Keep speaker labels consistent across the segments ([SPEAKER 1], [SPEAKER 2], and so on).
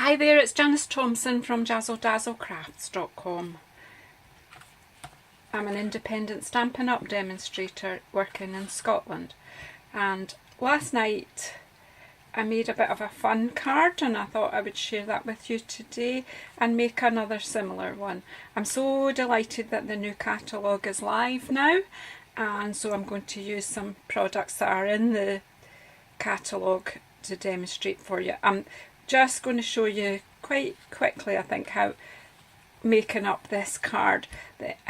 [SPEAKER 1] Hi there, it's Janice Thompson from JazzleDazzleCrafts.com. I'm an independent Stampin' Up! Demonstrator working in Scotland, and last night I made a bit of a fun card and I thought I would share that with you today and make another similar one. I'm so delighted that the new catalogue is live now, and so I'm going to use some products that are in the catalogue to demonstrate for you. I'm just going to show you quite quickly, I think, how making up this card.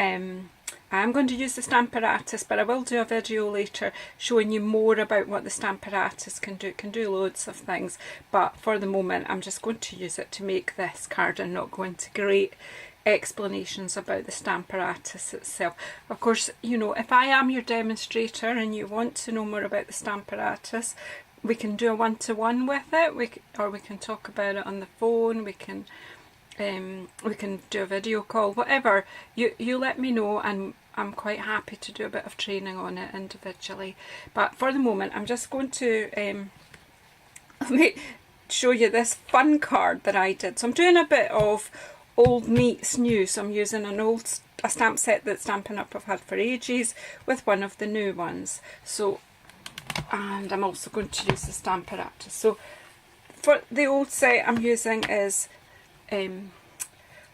[SPEAKER 1] I'm going to use the Stamparatus, but I will do a video later showing you more about what the Stamparatus can do. It can do loads of things, but for the moment I'm just going to use it to make this card and not go into great explanations about the Stamparatus itself. Of course, you know, if I am your demonstrator and you want to know more about the Stamparatus, we can do a one-to-one with it, or we can talk about it on the phone, we can do a video call, whatever. You let me know, and I'm quite happy to do a bit of training on it individually. But for the moment I'm just going to show you this fun card that I did. So I'm doing a bit of old meets new, so I'm using a stamp set that Stampin' Up! Have had for ages with one of the new ones. So, and I'm also going to use the Stamparatus. So for the old set I'm using is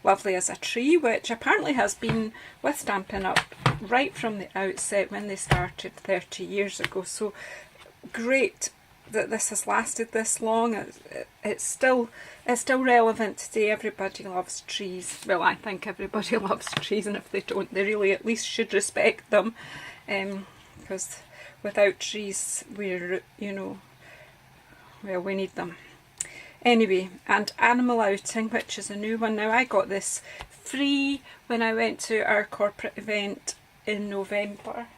[SPEAKER 1] Lovely as a Tree, which apparently has been with Stampin' Up! Right from the outset when they started 30 years ago. So great that this has lasted this long. It's still relevant today. Everybody loves trees. Well, I think everybody loves trees, and if they don't, they really at least should respect them, because without trees we're, you know, well, we need them. Anyway, and Animal Outing, which is a new one now. I got this free when I went to our corporate event in November.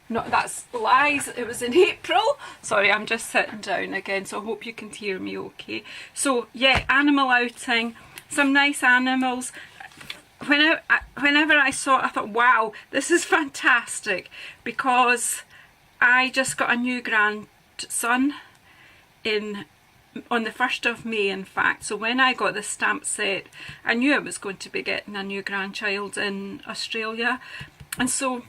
[SPEAKER 1] No, that's lies, it was in April. Sorry, I'm just sitting down again, so I hope you can hear me okay. So yeah, Animal Outing, some nice animals. Whenever I saw it, I thought, wow, this is fantastic, because I just got a new grandson on the 1st of May, in fact. So when I got this stamp set, I knew I was going to be getting a new grandchild in Australia. And so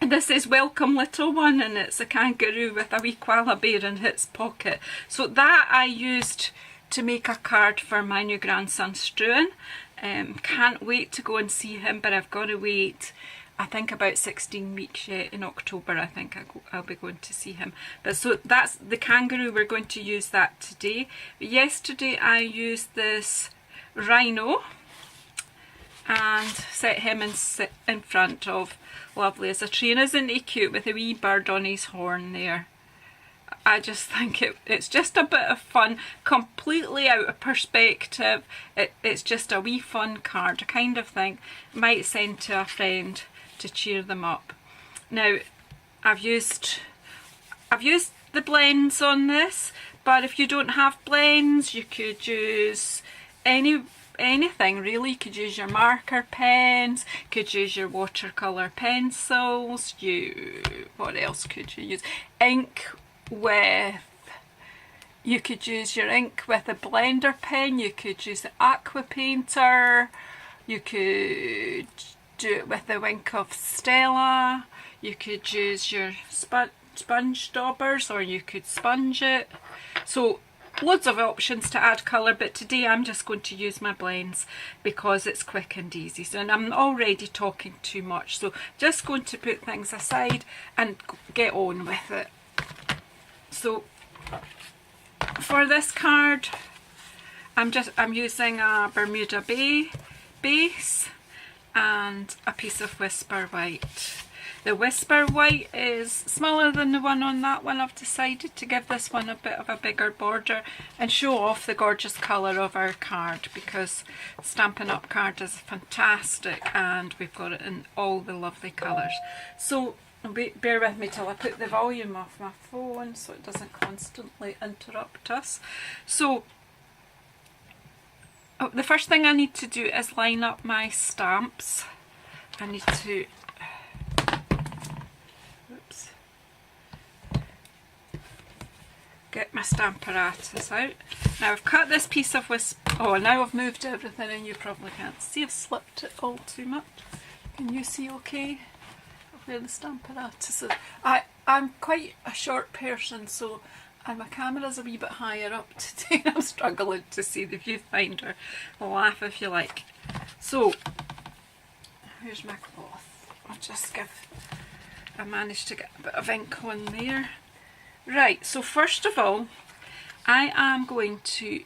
[SPEAKER 1] this is Welcome Little One, and it's a kangaroo with a wee koala bear in its pocket. So that I used to make a card for my new grandson Struan. Can't wait to go and see him, but I've got to wait, I think, about 16 weeks yet. In October I think I'll be going to see him. But so that's the kangaroo. We're going to use that today. But yesterday I used this rhino and set him in front of Lovely as a Tree, and isn't he cute with a wee bird on his horn there? I just think it's just a bit of fun, completely out of perspective. It's just a wee fun card, a kind of thing might send to a friend to cheer them up. Now I've used the blends on this, but if you don't have blends you could use anything really. You could use your marker pens, could use your watercolour pencils, what else could you use? You could use your ink with a blender pen, you could use the aqua painter, you could do it with the Wink of Stella, you could use your sponge daubers, or you could sponge it. So loads of options to add colour, but today I'm just going to use my blends because it's quick and easy. So, and I'm already talking too much, so just going to put things aside and get on with it. So for this card I'm using a Bermuda Bay base and a piece of Whisper White. The Whisper White is smaller than the one on that one. I've decided to give this one a bit of a bigger border and show off the gorgeous colour of our card, because Stampin' Up! Card is fantastic and we've got it in all the lovely colours. So bear with me till I put the volume off my phone so it doesn't constantly interrupt us. So the first thing I need to do is line up my stamps. I need to get my Stamparatus out. Now I've cut this piece of now I've moved everything and you probably can't see. I've slipped it all too much. Can you see okay where the Stamparatus is? I'm quite a short person, so and my camera's a wee bit higher up today. I'm struggling to see the viewfinder. Laugh if you like. So here's my cloth. I managed to get a bit of ink on there. Right, so first of all, I am going to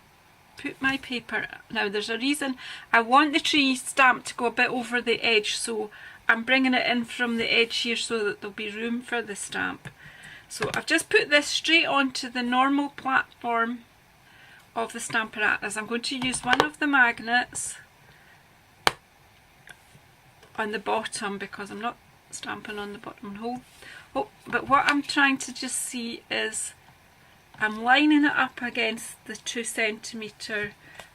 [SPEAKER 1] put my paper. Now there's a reason I want the tree stamp to go a bit over the edge, so I'm bringing it in from the edge here so that there'll be room for the stamp. So I've just put this straight onto the normal platform of the Stamparatus. I'm going to use one of the magnets on the bottom because I'm not stamping on the bottom. But what I'm trying to just see is I'm lining it up against the 2 centimetre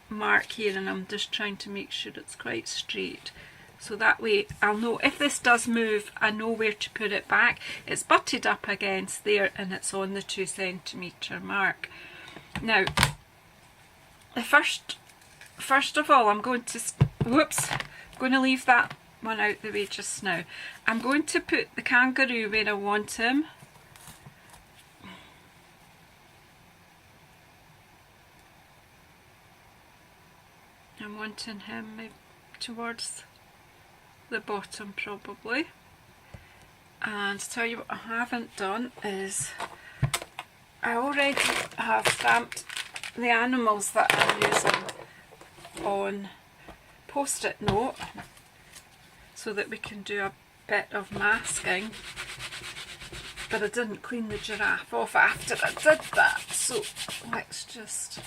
[SPEAKER 1] mark here, and I'm just trying to make sure it's quite straight. So that way I'll know if this does move, I know where to put it back. It's butted up against there and it's on the 2 centimetre mark. Now, first of all, I'm going to leave that one out the way just now. I'm going to put the kangaroo where I want him. I'm wanting him towards the bottom probably. And to tell you what I haven't done is I already have stamped the animals that I'm using on post-it note so that we can do a bit of masking, but I didn't clean the giraffe off after I did that, so let's just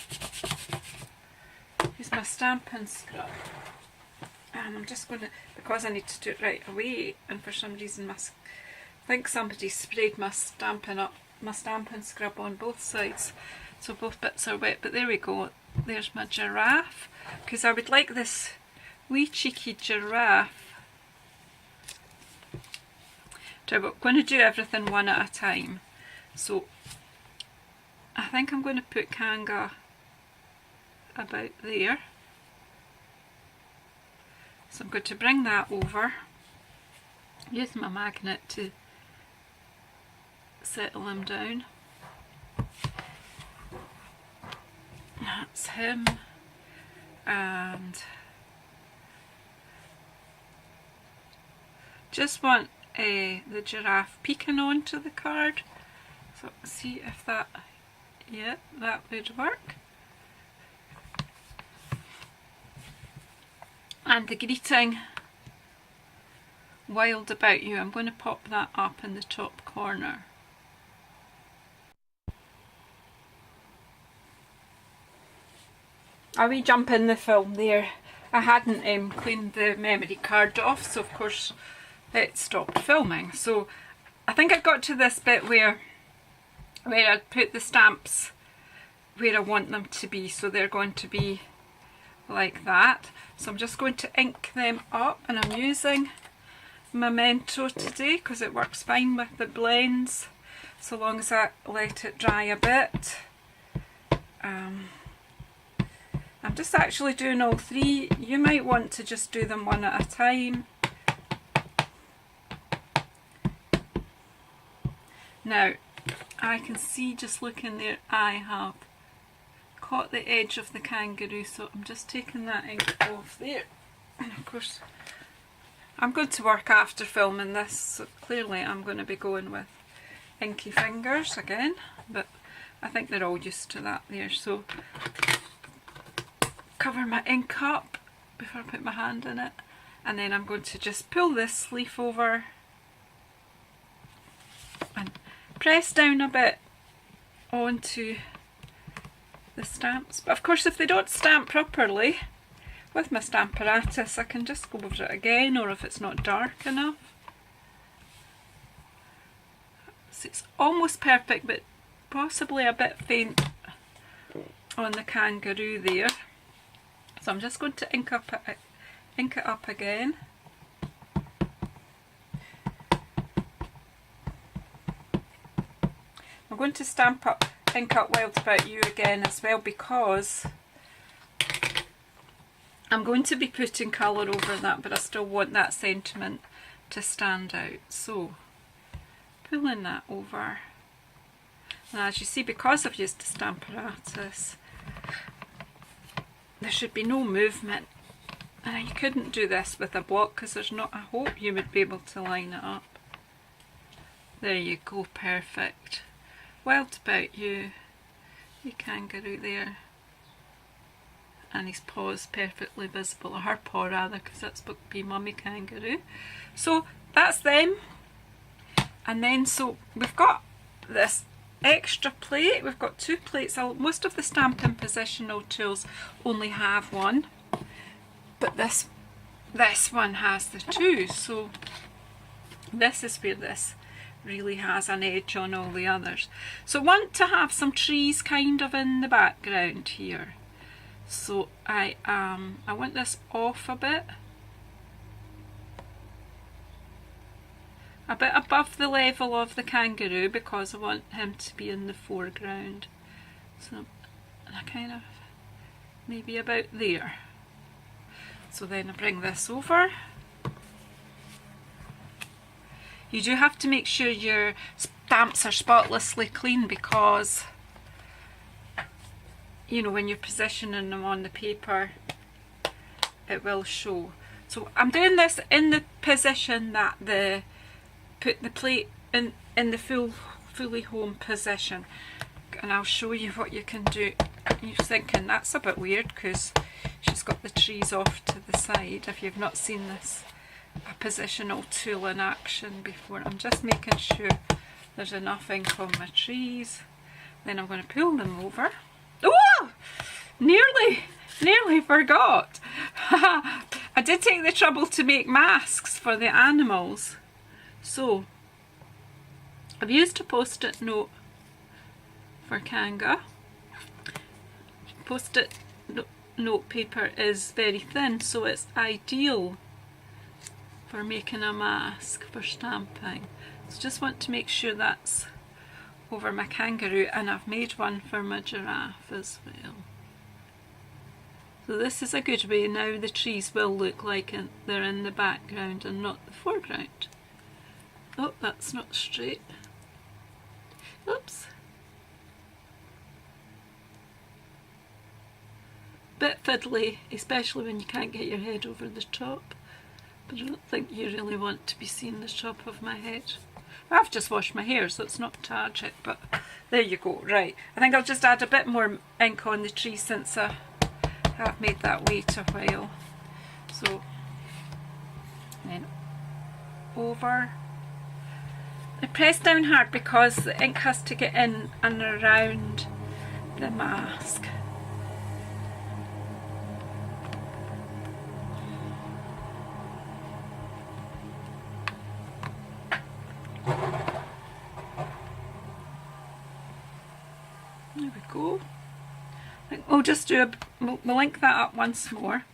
[SPEAKER 1] use my Stampin' Scrub. And I'm just going to, because I need to do it right away, and for some reason I think somebody sprayed my Stampin' Scrub on both sides, so both bits are wet, but there we go. There's my giraffe, because I would like this wee cheeky giraffe. So we're going to do everything one at a time. So I think I'm going to put Kanga about there. So I'm going to bring that over, use my magnet to settle him down. That's him, and just want the giraffe peeking onto the card. So see if that, yeah, that would work. And the greeting, wild about you, I'm going to pop that up in the top corner. A wee jump in the film there. I hadn't cleaned the memory card off, so of course it stopped filming. So I think I got to this bit where I put the stamps where I want them to be, so they're going to be like that. So I'm just going to ink them up, and I'm using Memento today because it works fine with the blends so long as I let it dry a bit. I'm just actually doing all three. You might want to just do them one at a time. Now I can see, just looking there, I have caught the edge of the kangaroo, so I'm just taking that ink off there. And of course I'm going to work after filming this, so clearly I'm going to be going with inky fingers again, but I think they're all used to that there. So cover my ink up before I put my hand in it, and then I'm going to just pull this leaf over and press down a bit onto the stamps. But of course if they don't stamp properly with my Stamparatus, I can just go over it again, or if it's not dark enough. So it's almost perfect, but possibly a bit faint on the kangaroo there. So I'm just going to ink it up again. I'm going to stamp up ink up Wild About You again as well, because I'm going to be putting colour over that, but I still want that sentiment to stand out. So pulling that over, and as you see, because I've used the Stamparatus, there should be no movement. And you couldn't do this with a block because there's not, I hope you would be able to line it up. There you go, perfect. Wild About You, your kangaroo there. And his paw's perfectly visible, or her paw rather, because that's supposed to be Mummy Kangaroo. So that's them. And then so we've got this extra plate. We've got 2 plates. Most of the Stampin' Positional tools only have one, but this one has the 2. So this is where this really has an edge on all the others. So I want to have some trees kind of in the background here. So I want this off a bit above the level of the kangaroo, because I want him to be in the foreground. So I kind of maybe about there. So then I bring this over. You do have to make sure your stamps are spotlessly clean, because you know, when you're positioning them on the paper, it will show. So I'm doing this in the position that put the plate in the fully home position, and I'll show you what you can do. You're thinking that's a bit weird because she's got the trees off to the side. If you've not seen this, a positional tool in action before, I'm just making sure there's enough ink on my trees. Then I'm going to pull them over. Oh! Nearly forgot. I did take the trouble to make masks for the animals. So I've used a post-it note for Kanga. Post-it note paper is very thin, so it's ideal for making a mask for stamping. So just want to make sure that's over my kangaroo, and I've made one for my giraffe as well. So this is a good way. Now the trees will look like they're in the background and not the foreground. Oh, that's not straight. Oops. Bit fiddly, especially when you can't get your head over the top. But I don't think you really want to be seeing the top of my head. I've just washed my hair, so it's not tragic, but there you go. Right, I think I'll just add a bit more ink on the tree since I have made that wait a while. So then over. I press down hard because the ink has to get in and around the mask. There we go. We'll just do we'll link that up once more.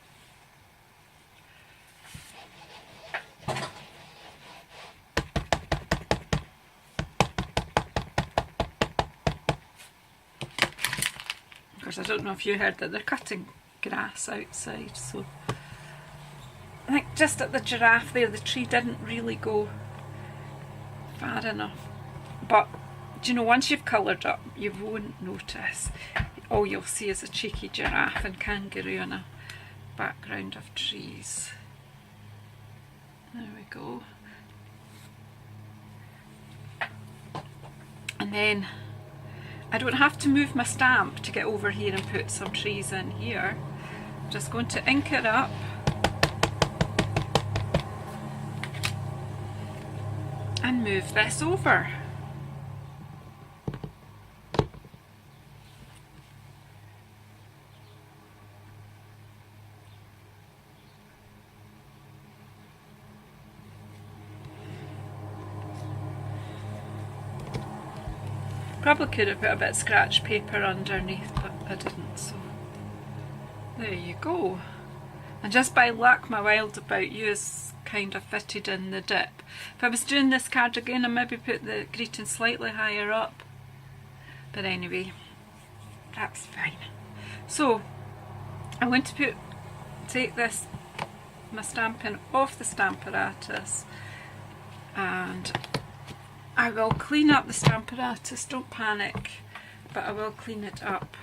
[SPEAKER 1] Of course, I don't know if you heard that they're cutting grass outside, so I think just at the giraffe there, the tree didn't really go far enough. But do you know, once you've coloured up, you won't notice. All you'll see is a cheeky giraffe and kangaroo on a background of trees. There we go. And then I don't have to move my stamp to get over here and put some trees in here. I'm just going to ink it up. And move this over. Probably could have put a bit of scratch paper underneath, but I didn't, so there you go. And just by luck, my Wild About You is kind of fitted in the dip. If I was doing this card again, I'd maybe put the greeting slightly higher up, But anyway, that's fine. So I'm going to take this, my stamping off the Stamparatus, and I will clean up the Stamparatus, don't panic, but I will clean it up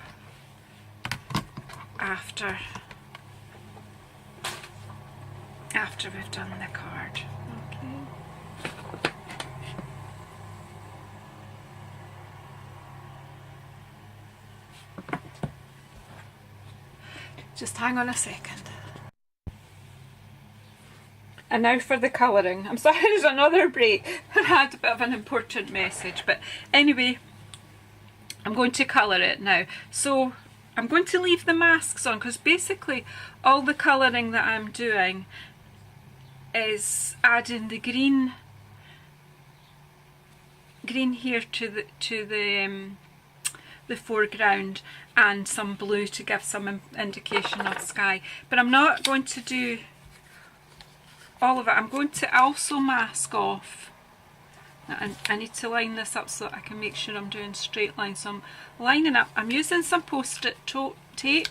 [SPEAKER 1] after we've done the card. Okay. Just hang on a second. And now for the colouring. I'm sorry there's another break. I had a bit of an important message, but anyway, I'm going to colour it now. So I'm going to leave the masks on because basically all the colouring that I'm doing is adding the green here to the foreground, and some blue to give some indication of sky. But I'm not going to do all of it. I'm going to also mask off. And I need to line this up so that I can make sure I'm doing straight lines. So I'm lining up. I'm using some post-it tape.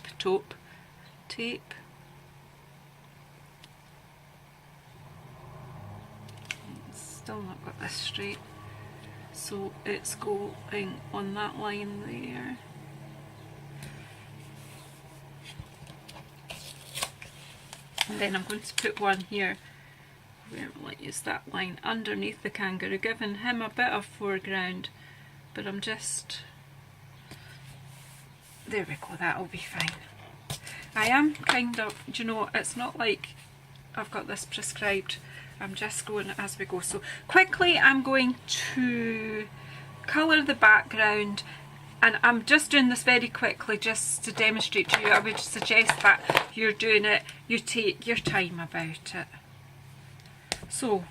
[SPEAKER 1] Still not got this straight. So it's going on that line there. And then I'm going to put one here where we'll use that line underneath the kangaroo, giving him a bit of foreground, but I'm just, there we go, that'll be fine. I am kind of, you know, it's not like I've got this prescribed, I'm just going as we go. So quickly I'm going to colour the background, and I'm just doing this very quickly just to demonstrate to you. I would suggest that you're doing it, you take your time about it. So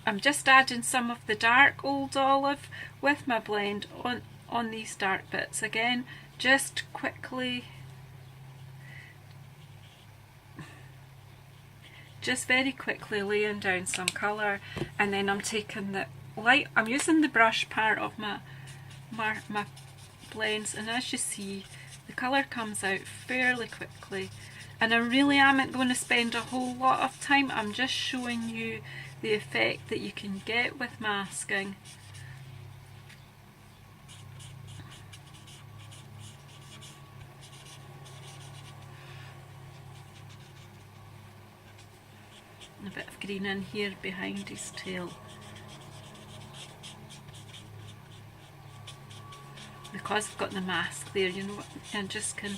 [SPEAKER 1] I'm just adding some of the dark Old Olive with my blend on these dark bits. Again, just quickly, just very quickly laying down some colour, and then I'm taking the light, I'm using the brush part of my blends, and as you see the colour comes out fairly quickly. And I really am going to spend a whole lot of time. I'm just showing you the effect that you can get with masking. A bit of green in here behind his tail. Because I've got the mask there, you know, and just can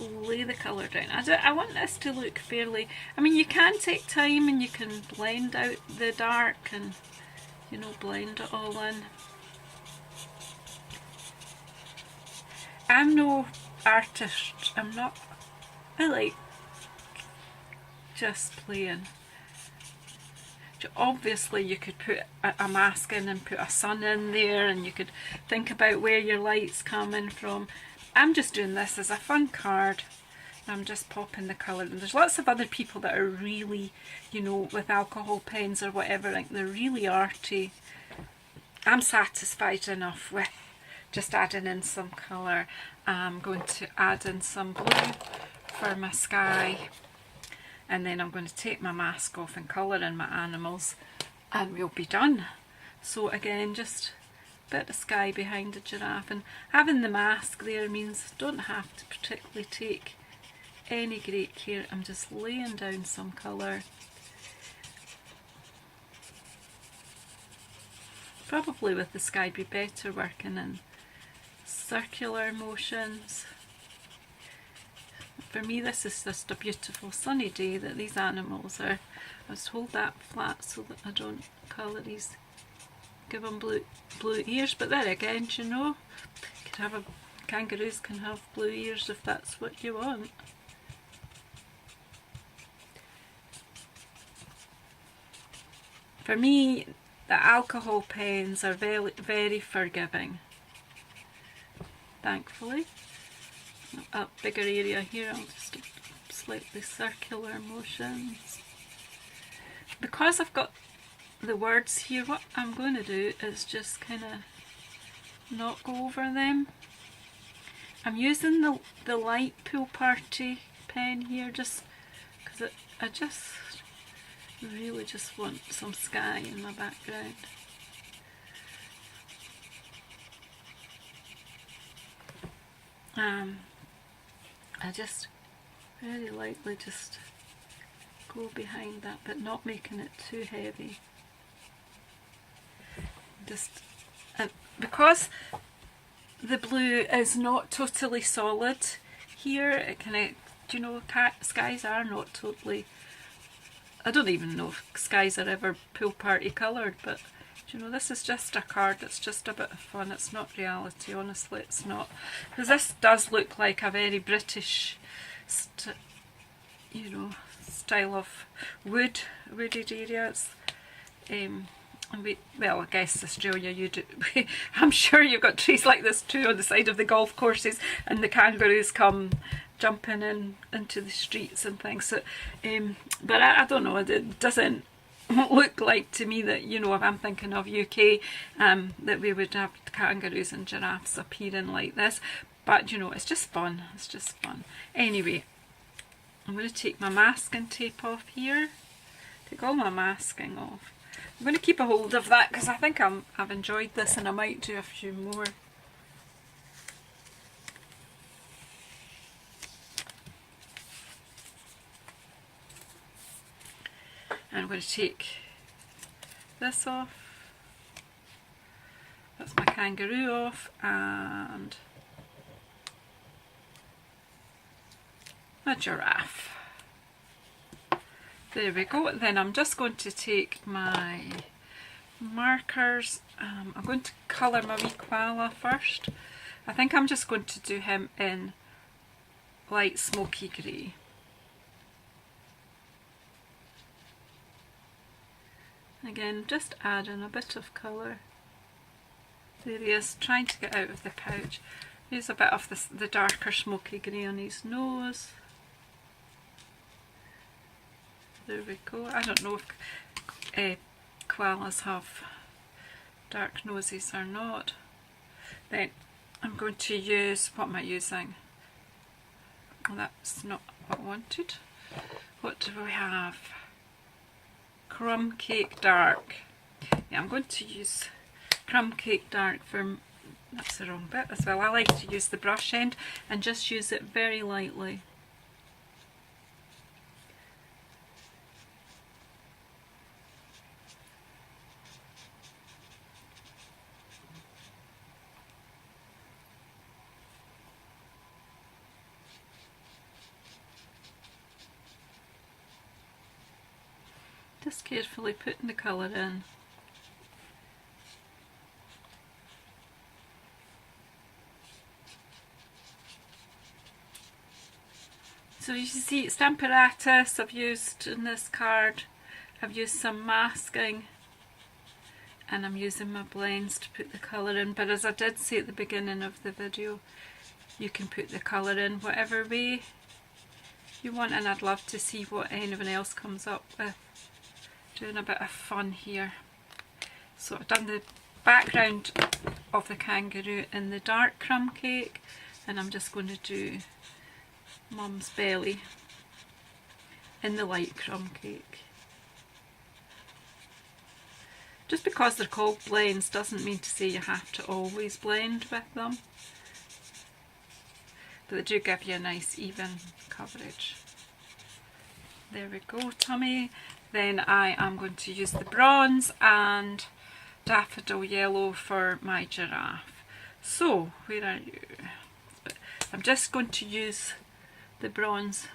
[SPEAKER 1] lay the colour down. I want this to look fairly, I mean, you can take time and you can blend out the dark and, you know, blend it all in. I'm no artist, I'm not, I like just playing. Obviously you could put a mask in and put a sun in there, and you could think about where your light's coming from. I'm just doing this as a fun card. I'm just popping the colour. And there's lots of other people that are really, you know, with alcohol pens or whatever, like they're really arty. I'm satisfied enough with just adding in some colour. I'm going to add in some blue for my sky. And then I'm going to take my mask off and colour in my animals, and we'll be done. So again, just a bit of sky behind the giraffe, and having the mask there means I don't have to particularly take any great care. I'm just laying down some colour. Probably with the sky be better working in circular motions. For me, this is just a beautiful sunny day that these animals are. I'll just hold that flat so that I don't colour these, give them blue ears. But then again, you know, you could have kangaroos can have blue ears if that's what you want. For me, the alcohol pens are very, very forgiving, thankfully. A bigger area here, I'll just slightly circular motions. Because I've got the words here, what I'm going to do is just kind of not go over them. I'm using the light Pool Party pen here just because I just really just want some sky in my background. I just very lightly just go behind that, but not making it too heavy. Just, and because the blue is not totally solid here, it kind of, do you know, skies are not totally, I don't even know if skies are ever Pool Party coloured, but do you know, this is just a card that's just a bit of fun. It's not reality, honestly, it's not. Because this does look like a very British, you know, style of wooded areas. Well, I guess Australia, you do. I'm sure you've got trees like this too on the side of the golf courses, and the kangaroos come jumping into the streets and things. So, but I don't know. It doesn't look like to me that, you know, if I'm thinking of UK, that we would have kangaroos and giraffes appearing like this. But you know, it's just fun. It's just fun. Anyway, I'm going to take my masking tape off here. Take all my masking off. I'm going to keep a hold of that because I think I've enjoyed this, and I might do a few more. And I'm going to take this off. That's my kangaroo off, and a giraffe. There we go. Then I'm just going to take my markers. I'm going to colour my wee koala first. I think I'm just going to do him in light smoky grey. Again, just adding a bit of colour. There he is, trying to get out of the pouch. Here's a bit of the darker smoky grey on his nose. There we go. I don't know if koalas have dark noses or not. Then I'm going to use, what am I using? Well, that's not what I wanted. What do we have? Crumb Cake Dark. Yeah, I'm going to use Crumb Cake Dark for, that's the wrong bit as well. I like to use the brush end and just use it very lightly. Just carefully putting the colour in. So you see, Stamparatus I've used in this card. I've used some masking, and I'm using my blends to put the colour in. But as I did say at the beginning of the video, you can put the colour in whatever way you want, and I'd love to see what anyone else comes up with. Doing a bit of fun here. So I've done the background of the kangaroo in the dark crumb cake, and I'm just going to do Mum's belly in the light crumb cake. Just because they're called blends doesn't mean to say you have to always blend with them, but they do give you a nice even coverage. There we go, tummy. Then I am going to use the bronze and daffodil yellow for my giraffe. So, where are you? I'm just going to use the bronze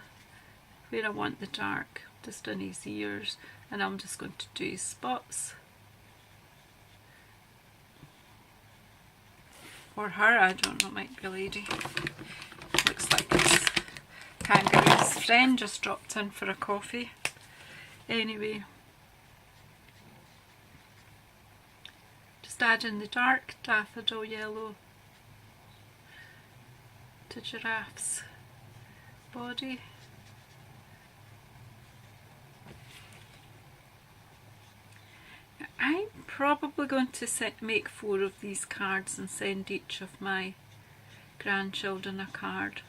[SPEAKER 1] where I want the dark, just on his ears, and I'm just going to do his spots. Or her, I don't know, might be a lady. Looks like it's kangaroo's friend just dropped in for a coffee. Anyway, just adding the dark daffodil yellow to giraffe's body. I'm probably going to make 4 of these cards and send each of my grandchildren a card.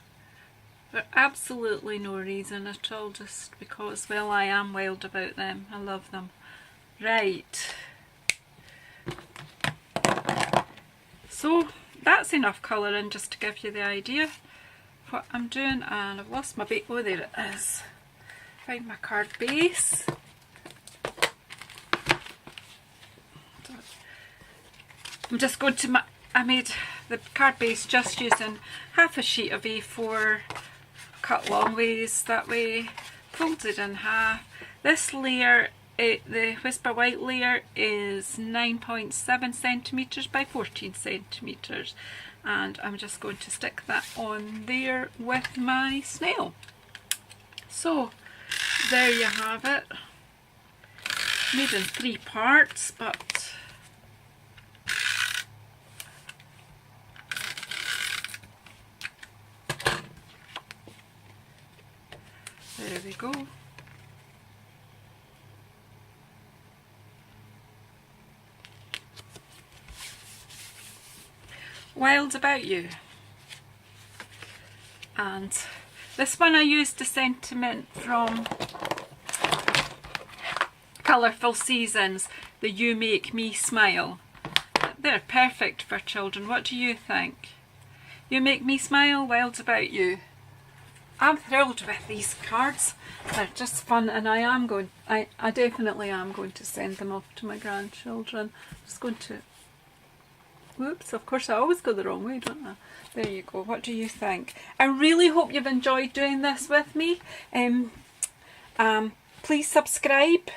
[SPEAKER 1] For absolutely no reason at all, just because, well, I am wild about them. I love them. Right. So that's enough colouring just to give you the idea what I'm doing. And I've lost my base. Oh, there it is. Find my card base. I'm just going to, I made the card base just using half a sheet of A4, cut long ways that way, folded in half. This layer, the Whisper White layer, is 9.7 centimetres by 14 centimetres, and I'm just going to stick that on there with my snail. So there you have it, made in 3 parts, but there we go. Wild About You. And this one I used a sentiment from Colourful Seasons, the You Make Me Smile. They're perfect for children. What do you think? You Make Me Smile, Wild About You. I'm thrilled with these cards. They're just fun, and I definitely am going to send them off to my grandchildren. Just going to, whoops, of course I always go the wrong way, don't I? There you go. What do you think? I really hope you've enjoyed doing this with me. Please subscribe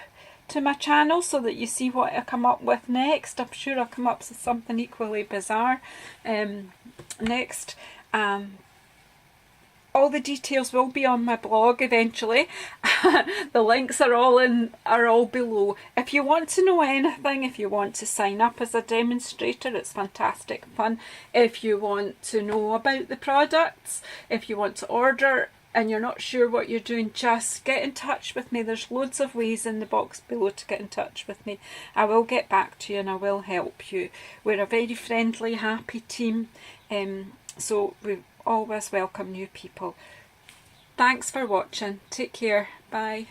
[SPEAKER 1] to my channel so that you see what I come up with next. I'm sure I'll come up with something equally bizarre next. All the details will be on my blog eventually. The links are all below. If you want to know anything, if you want to sign up as a demonstrator, it's fantastic fun. If you want to know about the products, if you want to order and you're not sure what you're doing, just get in touch with me. There's loads of ways in the box below to get in touch with me. I will get back to you and I will help you. We're a very friendly, happy team, so we always welcome new people. Thanks for watching. Take care. Bye.